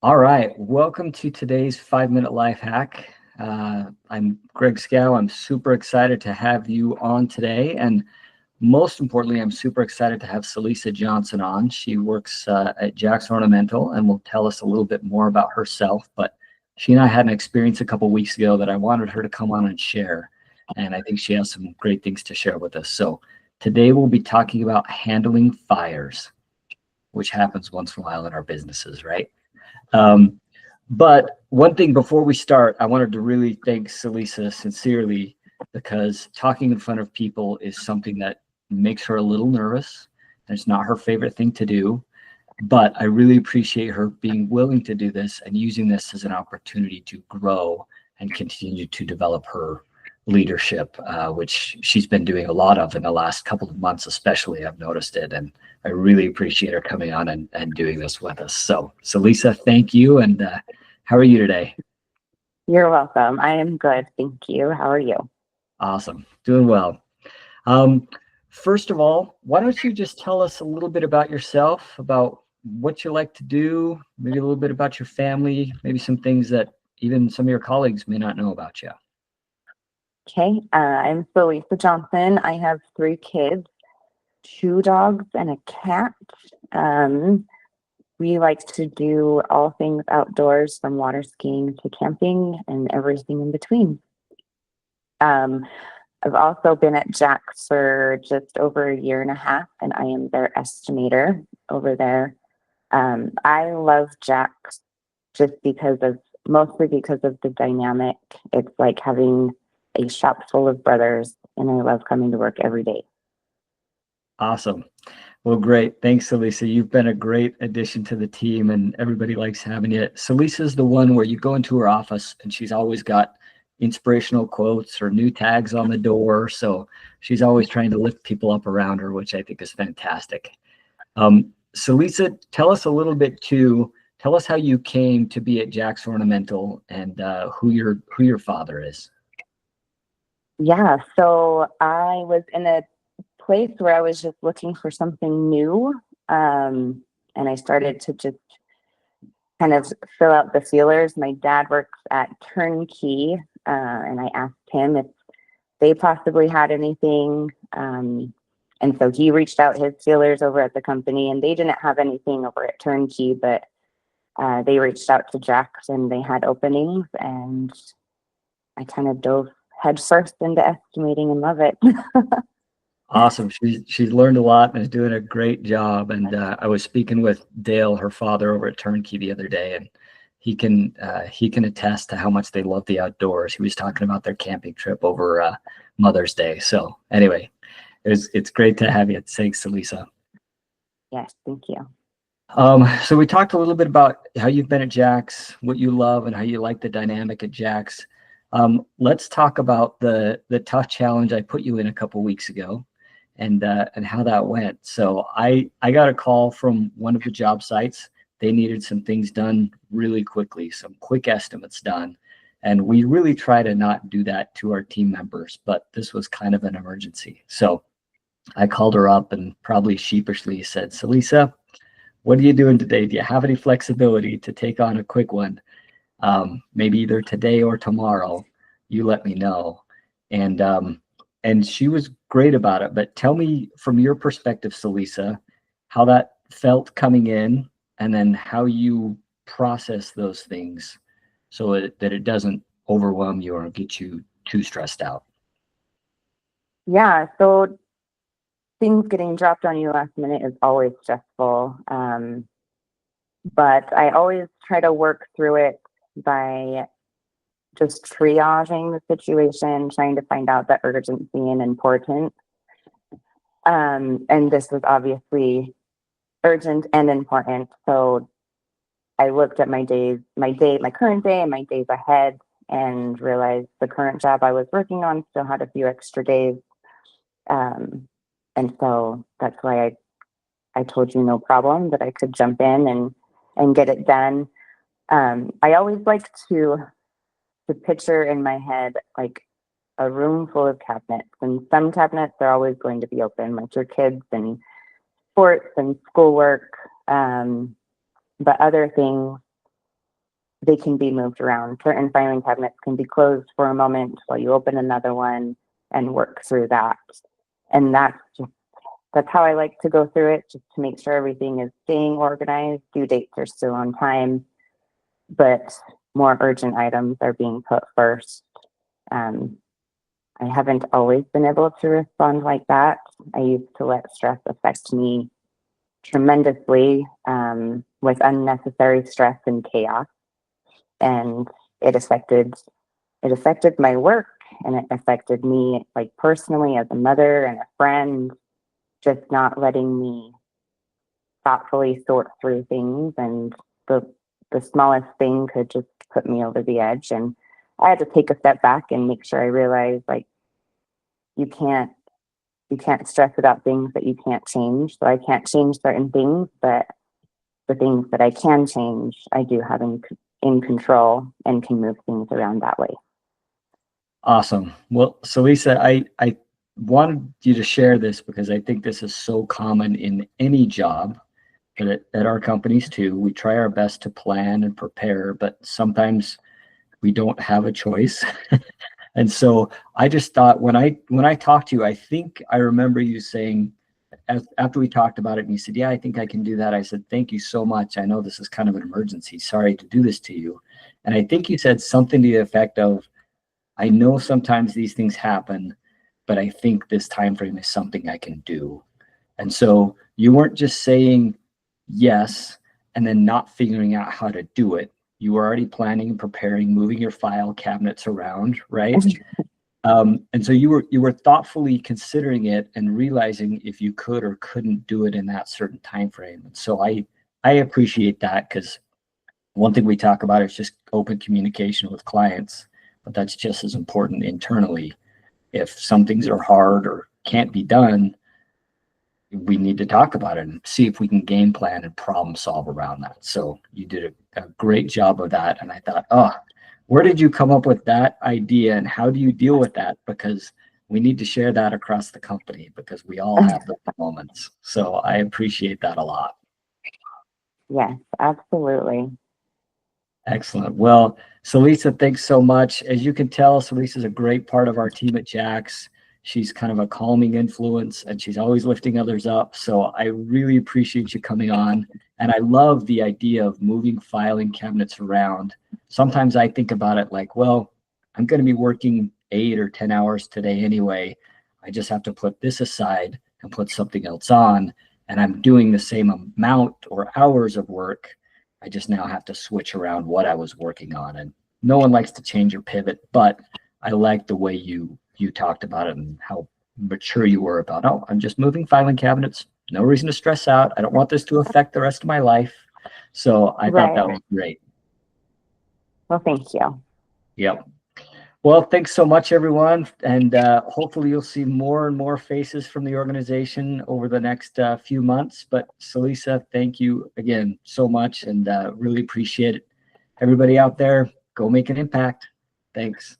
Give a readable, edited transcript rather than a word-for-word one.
All right, welcome to today's 5-minute life hack. I'm Greg Scow. I'm super excited to have you on today. And most importantly, I'm super excited to have Celisa Johnson on. She works at Jack's Ornamental and will tell us a little bit more about herself. But she and I had an experience a couple weeks ago that I wanted her to come on and share. And I think she has some great things to share with us. So today we'll be talking about handling fires, which happens once in a while in our businesses, right? Um, but one thing before we start, I wanted to really thank Celisa sincerely because talking in front of people is something that makes her a little nervous. And it's not her favorite thing to do, but I really appreciate her being willing to do this and using this as an opportunity to grow and continue to develop her leadership, which she's been doing a lot of in the last couple of months, especially. I've noticed it, and I really appreciate her coming on and doing this with us. So Lisa, thank you. And how are you today? You're welcome. I am good. Thank you. How are you? Awesome. Doing well. Um, First of all, why don't you just tell us a little bit about yourself, about what you like to do, maybe a little bit about your family, maybe some things that even some of your colleagues may not know about you. Okay. I'm Celisa Johnson. I have three kids, two dogs, and a cat. Um, we like to do all things outdoors from water skiing to camping and everything in between. Um, I've also been at Jack's for just over a year and a half, and I am their estimator over there. I love Jack's just mostly because of the dynamic. It's like having a shop full of brothers, and I love coming to work every day. Awesome. Well, great. Thanks, Celisa. You've been a great addition to the team, and everybody likes having you. Celisa's the one where you go into her office, and she's always got inspirational quotes or new tags on the door. So she's always trying to lift people up around her, which I think is fantastic. Celisa, tell us a little bit too. Tell us how you came to be at Jack's Ornamental and who your father is. Yeah, so I was in a place where I was just looking for something new. And I started to just kind of fill out the feelers. My dad works at Turnkey, and I asked him if they possibly had anything. And so he reached out his feelers over at the company, and they didn't have anything over at Turnkey, but they reached out to Jack's and they had openings, and I kind of dove headfirst into estimating and love it. Awesome. She's learned a lot and is doing a great job. And I was speaking with Dale, her father, over at Turnkey the other day, and he can attest to how much they love the outdoors. He was talking about their camping trip over Mother's Day. So anyway, it's great to have you. Thanks, Lisa. Yes, thank you. So we talked a little bit about how you've been at Jack's, what you love, and how you like the dynamic at Jack's. Let's talk about the tough challenge I put you in a couple weeks ago, and how that went. So I got a call from one of the job sites. They needed some things done really quickly, some quick estimates done, and we really try to not do that to our team members. But this was kind of an emergency, so I called her up and probably sheepishly said, "Celisa, what are you doing today? Do you have any flexibility to take on a quick one? Maybe either today or tomorrow. You let me know." And she was great about it. But tell me from your perspective, Celisa, how that felt coming in, and then how you process those things so that it doesn't overwhelm you or get you too stressed out. Yeah, so things getting dropped on you last minute is always stressful. But I always try to work through it by just triaging the situation, trying to find out the urgency and importance. And this was obviously urgent and important. So I looked at my current day and my days ahead, and realized the current job I was working on still had a few extra days. Um, and so that's why I told you no problem, that I could jump in and get it done. I always like to picture in my head like a room full of cabinets, and some cabinets are always going to be open, like your kids and sports and schoolwork. But other things they can be moved around. Certain filing cabinets can be closed for a moment while you open another one and work through that. And that's how I like to go through it, just to make sure everything is staying organized. Due dates are still on time, but more urgent items are being put first. Um, I haven't always been able to respond like that. I used to let stress affect me tremendously, with unnecessary stress and chaos, and it affected my work, and it affected me like personally as a mother and a friend, just not letting me thoughtfully sort through things, and the smallest thing could just put me over the edge. And I had to take a step back and make sure I realized, like, you can't stress about things that you can't change. So I can't change certain things, but the things that I can change, I do have in control and can move things around that way. Awesome. Well, Celisa, I wanted you to share this because I think this is so common in any job, but at our companies too. We try our best to plan and prepare, but sometimes we don't have a choice. And so I just thought when I talked to you, I think I remember you saying, after we talked about it and you said, yeah, I think I can do that. I said, thank you so much. I know this is kind of an emergency. Sorry to do this to you. And I think you said something to the effect of, I know sometimes these things happen, but I think this time frame is something I can do. And so you weren't just saying yes and then not figuring out how to do it. You were already planning and preparing, moving your file cabinets around, right? And so you were thoughtfully considering it and realizing if you could or couldn't do it in that certain time frame. And so I appreciate that, because one thing we talk about is just open communication with clients, but that's just as important internally. If some things are hard or can't be done, we need to talk about it and see if we can game plan and problem solve around that. So you did a great job of that. And I thought, oh, where did you come up with that idea and how do you deal with that? Because we need to share that across the company, because we all have those moments. So I appreciate that a lot. Yes, absolutely. Excellent. Well, Celisa, thanks so much. As you can tell, Celisa is a great part of our team at Jax. She's kind of a calming influence and she's always lifting others up. So I really appreciate you coming on. And I love the idea of moving filing cabinets around. Sometimes I think about it like, well, I'm going to be working 8 or 10 hours today anyway. I just have to put this aside and put something else on. And I'm doing the same amount or hours of work. I just now have to switch around what I was working on. And no one likes to change or pivot, but I like the way you talked about it and how mature you were about, oh, I'm just moving filing cabinets. No reason to stress out. I don't want this to affect the rest of my life. So I thought that was great. Well, thank you. Yep. Well, thanks so much, everyone. And hopefully you'll see more and more faces from the organization over the next few months. But Celisa, thank you again so much, and really appreciate it. Everybody out there, go make an impact. Thanks.